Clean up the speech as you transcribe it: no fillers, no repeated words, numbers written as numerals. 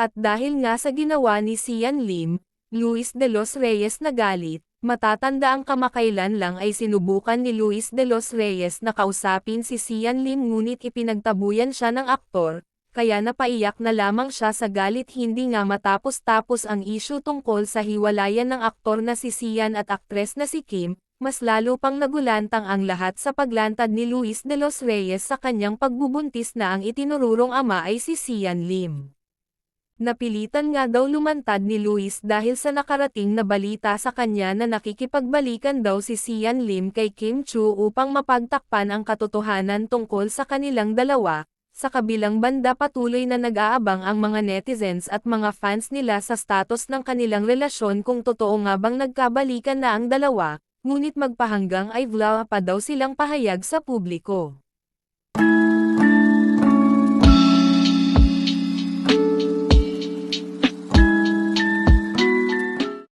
At dahil nga sa ginawa ni Sian Lim, Luis de los Reyes nagalit. Matatanda ang kamakailan lang ay sinubukan ni Luis de los Reyes na kausapin si Sian Lim ngunit ipinagtabuyan siya ng aktor, kaya napaiyak na lamang siya sa galit hindi nga matapos-tapos ang issue tungkol sa hiwalayan ng aktor na si Sian at aktres na si Kim, mas lalo pang nagulantang ang lahat sa paglantad ni Luis de los Reyes sa kanyang pagbubuntis na ang itinururong ama ay si Sian Lim. Napilitan nga daw lumantad ni Luis dahil sa nakarating na balita sa kanya na nakikipagbalikan daw si Sian Lim kay Kim Chu upang mapagtakpan ang katotohanan tungkol sa kanilang dalawa. Sa kabilang banda patuloy na nag-aabang ang mga netizens at mga fans nila sa status ng kanilang relasyon kung totoo nga bang nagkabalikan na ang dalawa, ngunit magpahanggang ay wala pa daw silang pahayag sa publiko.